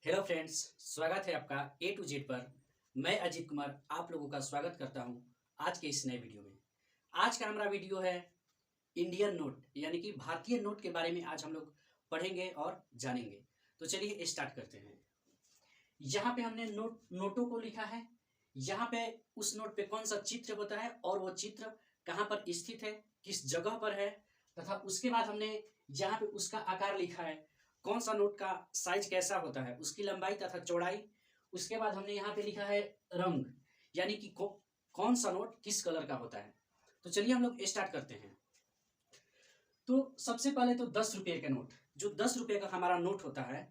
Hello friends, स्वागत है आपका ए टू जेड पर। मैं अजीत कुमार आप लोगों का स्वागत करता हूं आज के इस नए वीडियो में। आज का हमारा वीडियो है इंडियन नोट यानी कि भारतीय नोट के बारे में आज हम लोग पढ़ेंगे और जानेंगे। तो चलिए स्टार्ट करते हैं। यहाँ पे हमने नोटों को लिखा है। यहाँ पे उस नोट पे कौन सा चित्र होता है और वो चित्र कहाँ पर स्थित है, किस जगह पर है, तथा उसके बाद हमने यहाँ पे उसका आकार लिखा है, कौन सा नोट का साइज कैसा होता है, उसकी लंबाई तथा चौड़ाई। उसके बाद हमने यहाँ पे लिखा है रंग, यानी कि कौन सा नोट किस कलर का होता है। तो चलिए हम लोग स्टार्ट करते हैं। तो सबसे पहले तो 10 रुपये का नोट, जो 10 रुपये का हमारा नोट होता है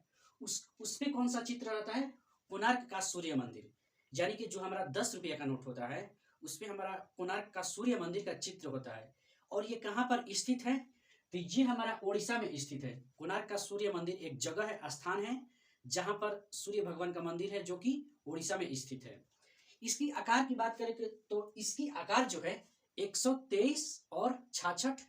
उस पे कौन सा चित्र रहता है, कोणार्क का सूर्य मंदिर। यानी कि जो हमारा 10 रुपये का नोट होता है उस पे हमारा कोणार्क का सूर्य मंदिर का चित्र होता है। और ये कहाँ पर स्थित है, तो ये हमारा उड़ीसा में स्थित है। कोणार्क का सूर्य मंदिर एक जगह है, स्थान है जहां पर सूर्य भगवान का मंदिर है, जो कि उड़ीसा में स्थित है। इसकी आकार की बात करें तो इसकी आकार जो है 123 और 66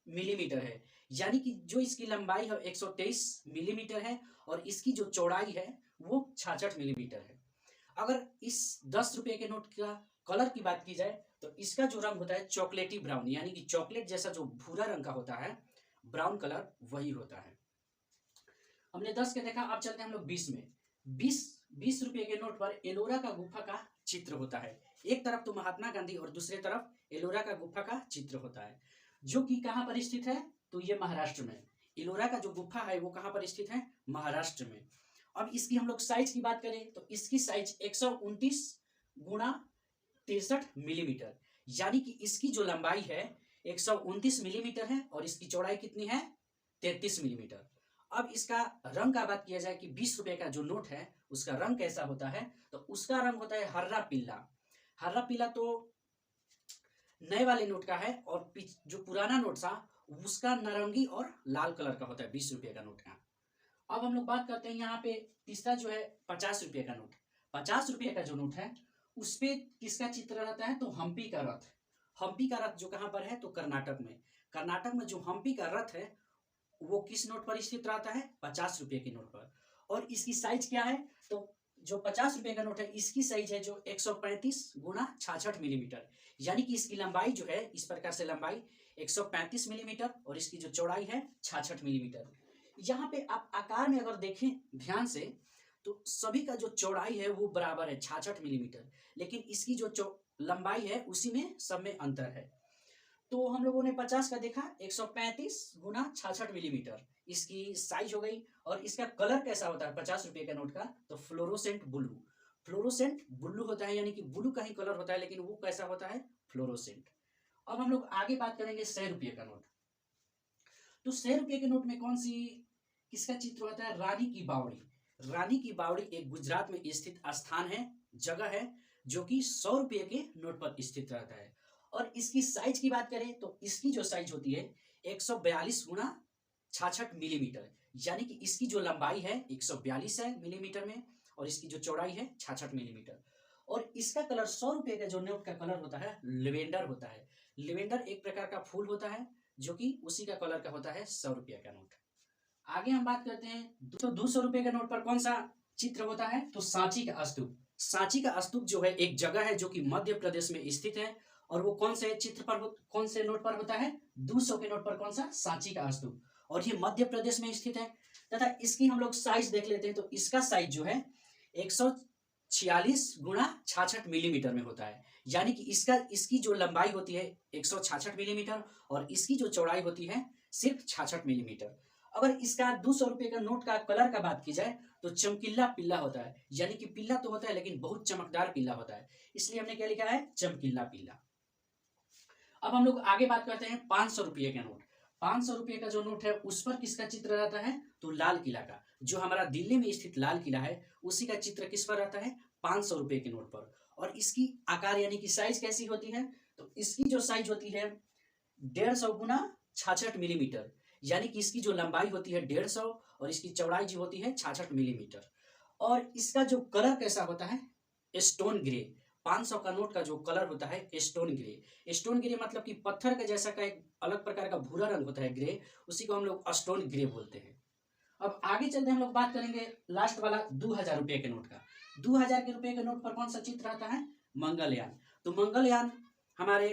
मिलीमीटर है। यानी कि जो इसकी लंबाई है 123 मिलीमीटर है और इसकी जो चौड़ाई है वो 66 मिलीमीटर है। अगर इस 10 रुपये के नोट का कलर की बात की जाए तो इसका जो रंग होता है चॉकलेटी ब्राउन, यानी कि चॉकलेट जैसा जो भूरा रंग का होता है, ब्राउन कलर वही होता है। हमने 10 के देखा, अब चलते हैं हम लोग 20 में। 20 रुपये के नोट पर एलोरा का गुफा का चित्र होता है। एक तरफ तो महात्मा गांधी और दूसरे तरफ एलोरा का गुफा का चित्र होता है, जो कि कहाँ पर स्थित है, तो ये महाराष्ट्र में। एलोरा का जो गुफा है वो कहाँ पर स्थित है, महाराष्ट्र में। अब इसकी हम लोग साइज की बात करें तो इसकी साइज 129 गुणा 63 मिलीमीटर, यानी कि इसकी जो लंबाई है 129 मिलीमीटर है और इसकी चौड़ाई कितनी है, 33 मिलीमीटर। अब इसका रंग का बात किया जाए कि 20 रुपये का जो नोट है उसका रंग कैसा होता है, तो उसका रंग होता है हर्रा पीला। हर्रा पीला तो नए वाले नोट का है और जो पुराना नोट था उसका नारंगी और लाल कलर का होता है 20 रुपये का नोट का। अब हम लोग बात करते हैं यहाँ पे तीसरा जो है 50 रुपये का नोट। 50 रुपये का जो नोट है उस पे किसका चित्र रहता है, तो हम्पी का रथ। हम्पी का रथ जो कहाँ पर है, तो कर्नाटक में। कर्नाटक में जो हम्पी का रथ है वो किस नोट पर स्थित रहता है, 50 रुपये के नोट पर। और इसकी साइज क्या है, तो जो 50 रुपये का नोट है इसकी साइज है जो 135 गुणा 66 मिलीमीटर, यानी कि इसकी लंबाई जो है इस प्रकार से लंबाई 135 मिलीमीटर और इसकी जो चौड़ाई है 66 मिलीमीटर। यहाँ पे आप आकार में अगर देखें ध्यान से तो सभी का जो चौड़ाई है वो बराबर है 66 मिलीमीटर, लेकिन इसकी जो लंबाई है उसी में सब में अंतर है। तो हम लोगों ने 50 का देखा, 135 गुणा 66 मिलीमीटर इसकी साइज हो गई। और इसका कलर कैसा होता है 50 रुपये का नोट का, तो फ्लोरोसेंट ब्लू। फ्लोरोसेंट ब्लू होता है, यानी कि ब्लू का ही कलर होता है, लेकिन वो कैसा होता है, फ्लोरोसेंट। अब हम लोग आगे बात करेंगे 100 रुपये का नोट। तो 100 रुपये के नोट में कौन सी किसका चित्र होता है, रानी की बावड़ी। रानी की बावड़ी एक गुजरात में स्थित स्थान है, जगह है, जो कि 100 रुपये के नोट पर स्थित रहता है। और इसकी साइज की बात करें तो इसकी जो साइज होती है 142 गुणा 66 मिलीमीटर, यानी कि इसकी जो लंबाई है 142 है मिलीमीटर में और इसकी जो चौड़ाई है 66 मिलीमीटर। और इसका कलर 100 रुपये का जो नोट का कलर होता है लेवेंडर होता है। लेवेंडर एक प्रकार का फूल होता है जो कि उसी का कलर का होता है 100 रुपये का नोट। आगे हम बात करते हैं तो 200 रुपये का नोट पर कौन सा चित्र होता है, तो सांची का स्तूप। सांची का स्तूप जो है एक जगह है जो कि मध्य प्रदेश में स्थित है और वो कौन से चित्र पर कौन से नोट पर होता है, 200 के नोट पर कौन सा, सांची का स्तूप, और ये मध्य प्रदेश में स्थित है। तथा इसकी हम लोग साइज देख लेते हैं तो इसका साइज जो है 146 गुणा 66 मिलीमीटर में होता है, यानी कि इसकी जो लंबाई होती है 166 मिलीमीटर और इसकी जो चौड़ाई होती है सिर्फ 66 मिलीमीटर। अगर इसका 200 रुपये का नोट का कलर का बात की जाए तो चमकीला पीला होता है, यानी कि पीला तो होता है लेकिन बहुत चमकदार पीला होता है, इसलिए हमने क्या लिखा है, चमकीला पीला। अब हम लोग आगे बात करते हैं 500 रुपये का नोट। 500 रुपये का जो नोट है उस पर किसका चित्र रहता है, तो लाल किला का। जो हमारा दिल्ली में स्थित लाल किला है उसी का चित्र किस पर रहता है, 500 रुपये के नोट पर। और इसकी आकार यानी कि साइज कैसी होती है, तो इसकी जो साइज होती है 150 गुना 66 मिलीमीटर, यानी कि इसकी जो लंबाई होती है 150 और इसकी चौड़ाई जो होती है 66 मिलीमीटर। और इसका जो कलर कैसा होता है, स्टोन ग्रे। 500 का नोट का जो कलर होता है स्टोन ग्रे। स्टोन ग्रे मतलब कि पत्थर के जैसा का एक अलग प्रकार का भूरा रंग होता है ग्रे, उसी को हम लोग स्टोन ग्रे बोलते हैं। अब आगे चलते हम लोग बात करेंगे लास्ट वाला 2000 रुपये के नोट का। 2000 के रुपये के नोट पर कौन सा चित्र आता है? मंगलयान। तो मंगलयान हमारे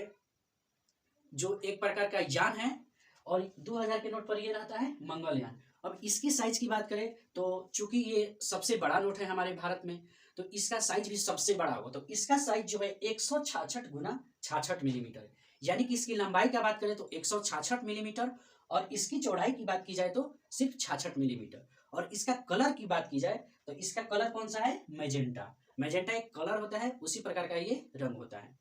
जो एक प्रकार का यान है और 2000 के नोट पर ये रहता है मंगलयान। अब इसकी साइज की बात करें तो चूंकि ये सबसे बड़ा नोट है हमारे भारत में, तो इसका साइज भी सबसे बड़ा होगा। तो इसका साइज जो है 166 गुना 66 मिलीमीटर, यानी कि इसकी लंबाई का बात करें तो 166 मिलीमीटर और इसकी चौड़ाई की बात की जाए तो सिर्फ 66 मिलीमीटर। और इसका कलर की बात की जाए तो इसका कलर कौन सा है? मैजेंटा। मैजेंटा एक कलर होता है, उसी प्रकार का ये रंग होता है।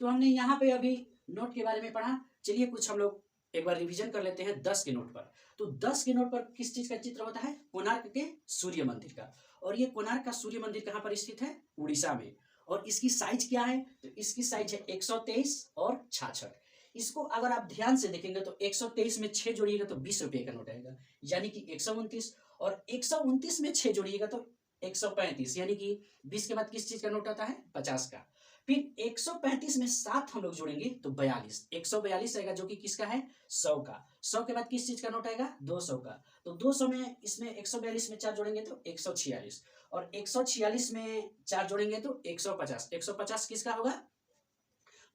तो हमने यहाँ पे अभी नोट के बारे में पढ़ा। चलिए कुछ हम लोग एक बार रिवीजन कर लेते हैं 10 के नोट पर। तो 10 के नोट पर किस चीज का चित्र होता है? कोणार्क के सूर्य मंदिर का। और ये कोणार्क का सूर्य मंदिर कहाँ पर स्थित है? उड़ीसा में। और इसकी साइज क्या है? तो इसकी साइज है 123 और 66। इसको अगर आप ध्यान से देखेंगे तो 123 में 6 जोड़िएगा तो 20 रुपये का नोट आएगा, यानी कि 129। और 129 में 6 जोड़िएगा तो 135, यानी कि 20 के बाद किस चीज का नोट आता है? 50 का। फिर 135 में 7 हम लोग जोड़ेंगे तो 42, 142 आएगा, जो कि किसका है? 100 का। 100 के बाद किस चीज का नोट आएगा? 200 का। तो 200 में इसमें 142 में 4 जोड़ेंगे तो 146, और 146 में 4 जोड़ेंगे तो 150। 150 किसका होगा?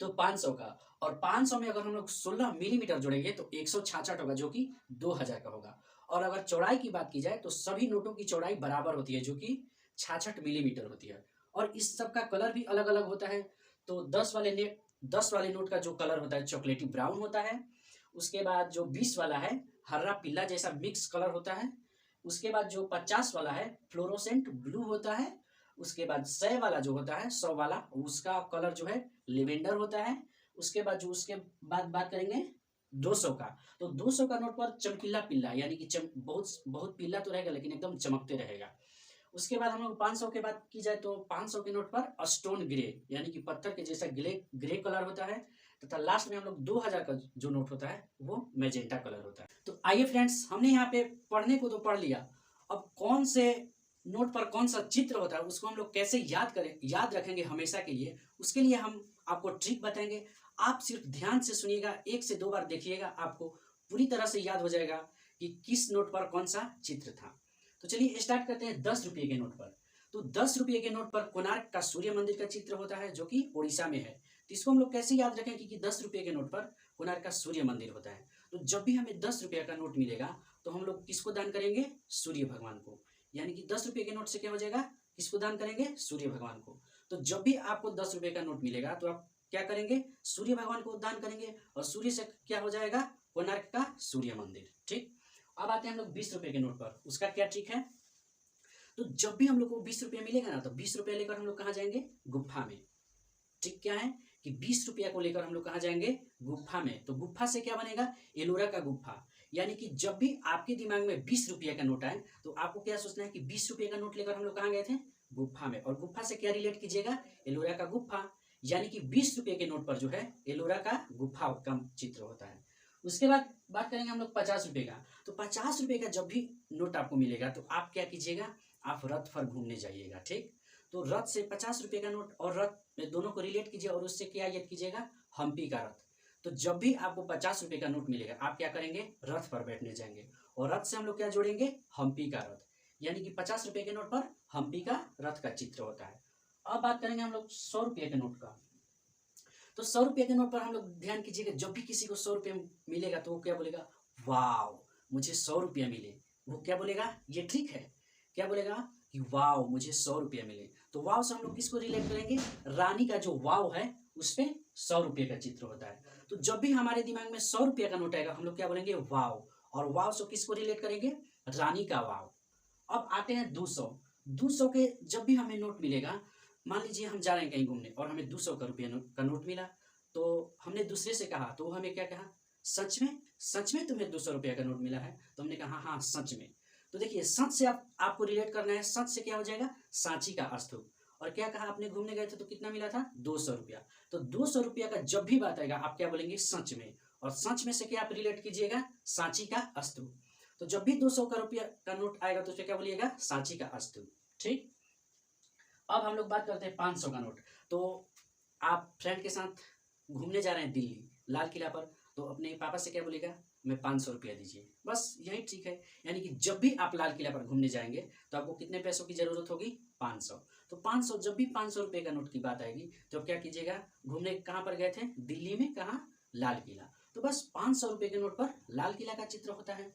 तो 500 का। और 500 में अगर हम लोग 16 मिलीमीटर जोड़ेंगे तो 166 होगा, जो कि 2000 का होगा। और अगर चौड़ाई की बात की जाए तो सभी नोटों की चौड़ाई बराबर होती है, जो कि 66 मिलीमीटर होती है। और इस सब का कलर भी अलग अलग होता है। तो 10 वाले नोट का जो कलर होता है चॉकलेटी ब्राउन होता है। उसके बाद जो 20 वाला है हरा पीला जैसा मिक्स कलर होता है। उसके बाद जो 50 वाला है फ्लोरोसेंट ब्लू होता है। उसके बाद 100 वाला जो होता है 100 वाला, उसका कलर जो है लेवेंडर होता है। उसके बाद जो उसके बाद बात करेंगे 200 का। तो 200 का नोट पर चमकीला पीला, यानी कि बहुत बहुत पीला तो रहेगा लेकिन एकदम चमकते रहेगा। उसके बाद हम लोग 500 के बात की जाए तो 500 के नोट पर स्टोन ग्रे, यानी कि पत्थर के जैसा ग्रे ग्रे कलर होता है। तथा लास्ट में हम लोग 2000 का जो नोट होता है वो मैजेंटा कलर होता है। तो आइए फ्रेंड्स, हमने यहाँ पे पढ़ने को तो पढ़ लिया, अब कौन से नोट पर कौन सा चित्र होता है उसको हम लोग कैसे याद रखेंगे हमेशा के लिए, उसके लिए हम आपको ट्रिक बताएंगे। आप सिर्फ ध्यान से सुनिएगा, 1 से 2 बार देखिएगा, आपको पूरी तरह से याद हो जाएगा कि किस नोट पर कौन सा चित्र था। तो चलिए स्टार्ट करते हैं 10 रुपये के नोट पर। तो 10 रुपये के नोट पर कोणार्क का सूर्य मंदिर का चित्र होता है, जो कि उड़ीसा में है। तो इसको हम लोग कैसे याद रखेंगे कि 10 रुपये के नोट पर कोणार्क का सूर्य मंदिर होता है। तो जब भी हमें 10 रुपये का नोट मिलेगा तो हम लोग किसको दान करेंगे? सूर्य भगवान को। यानी कि 10 रुपये के नोट से क्या हो जाएगा? किसको दान करेंगे? सूर्य भगवान को। तो जब भी आपको 10 रुपये का नोट मिलेगा तो आप क्या करेंगे? सूर्य भगवान को दान करेंगे, और सूर्य से क्या हो जाएगा? कोणार्क का सूर्य मंदिर। ठीक। अब आते हैं हम लोग 20 रुपये के नोट पर। उसका क्या ट्रिक है? तो जब भी हम लोग को 20 रुपया मिलेगा ना तो 20 रुपया लेकर हम लोग कहाँ जाएंगे? गुफा में। ट्रिक क्या है कि 20 रुपया को लेकर हम लोग कहाँ जाएंगे? गुफा में। तो गुफा से क्या बनेगा? एलोरा का गुफा। यानी कि जब भी आपके दिमाग में 20 रुपया का नोट आए तो आपको क्या सोचना है कि 20 रुपये का नोट लेकर हम लोग कहाँ गए थे? गुफा में। और गुफा से क्या रिलेट कीजिएगा? एलोरा का गुफा। यानी कि 20 रुपये के नोट पर जो है एलोरा का गुफा का चित्र होता है। उसके बाद बात करेंगे हम लोग 50 रुपये का। तो 50 रुपये का जब भी नोट आपको मिलेगा तो आप क्या कीजिएगा? आप रथ पर घूमने जाइएगा। ठीक। तो रथ से 50 रुपये का नोट और रथ में दोनों को रिलेट कीजिए, और उससे क्या याद कीजिएगा? हम्पी का रथ। तो जब भी आपको 50 रुपये का नोट मिलेगा आप क्या करेंगे? रथ पर बैठने जाएंगे, और रथ से हम लोग क्या जोड़ेंगे? हम्पी का रथ। यानी कि 50 रुपये के नोट पर हम्पी का रथ का चित्र होता है। अब बात करेंगे हम लोग 100 रुपये के नोट का। तो 100 रुपये के नोट पर हम लोग ध्यान कीजिएगा, जब भी किसी को 100 रुपये मिलेगा तो वो क्या बोलेगा? वाव, मुझे 100 रुपया मिले। वो क्या बोलेगा? ये ट्रिक है। क्या बोलेगा? कि वाव, मुझे 100 रुपया मिले। तो वाव से हम लोग किसको रिलेट करेंगे? रानी का जो वाव है उस पे 100 रुपये का चित्र होता है। तो जब भी हमारे दिमाग में 100 रुपये का नोट आएगा हम लोग क्या बोलेंगे? वाव। और वाव से किसको रिलेट करेंगे? रानी का वाव। अब आते हैं 200। 200 के जब भी हमें नोट मिलेगा, मान लीजिए हम जा रहे हैं कहीं घूमने और हमें 200 का नोट मिला, तो हमने दूसरे से कहा तो वो हमें क्या कहा? सच में? सच में तुम्हें 200 रुपया का नोट मिला है? तो हमने कहा हाँ सच में। तो देखिए, सच से आपको रिलेट करना है। सच से क्या हो जाएगा? सांची का स्तूप। और क्या कहा आपने? घूमने गए थे तो कितना मिला था? 200 रुपया। तो 200 रुपया का जब भी बात आएगा आप क्या बोलेंगे? सच में। और सच में से क्या आप रिलेट कीजिएगा? सांची का स्तूप। तो जब भी 200 का रुपया का नोट आएगा तो उसमें क्या बोलिएगा? सांची का स्तूप। ठीक। अब हम लोग बात करते हैं 500 का नोट। तो आप फ्रेंड के साथ घूमने जा रहे हैं दिल्ली, लाल किला पर, तो अपने पापा से क्या बोलेगा? में 500 रुपया दीजिए। बस यही ट्रिक है। यानी कि जब भी आप लाल किला पर घूमने जाएंगे तो आपको कितने पैसों की जरूरत होगी? 500। तो 500, जब भी 500 रुपये का नोट की बात आएगी तो क्या कीजिएगा, घूमने कहाँ पर गए थे? दिल्ली में। कहाँ? लाल किला। तो बस 500 रुपये के नोट पर लाल किला का चित्र होता है।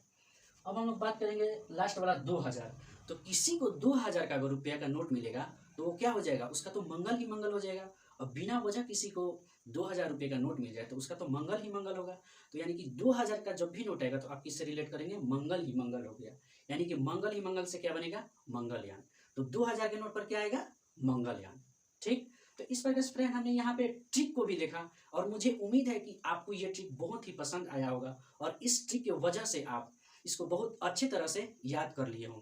अब हम लोग बात करेंगे लास्ट वाला 2000। तो किसी को 2000 का अगर रुपया का नोट मिलेगा तो वो क्या हो जाएगा? उसका तो मंगल ही मंगल हो जाएगा। अब बिना वजह किसी को 2000 रुपये का नोट मिल जाए तो उसका तो मंगल ही मंगल होगा। तो यानी कि 2000 का जब भी नोट आएगा तो आप किससे रिलेट करेंगे? मंगल ही मंगल हो गया। यानी कि मंगल ही मंगल से क्या बनेगा? मंगलयान। तो 2000 के नोट पर क्या आएगा? मंगलयान। ठीक। तो इस प्रकार से फ्रेंड हमने यहाँ पे ट्रिक को भी देखा और मुझे उम्मीद है कि आपको ये ट्रिक बहुत ही पसंद आया होगा और इस ट्रिक की वजह से आप इसको बहुत अच्छी तरह से याद कर लिए होंगे।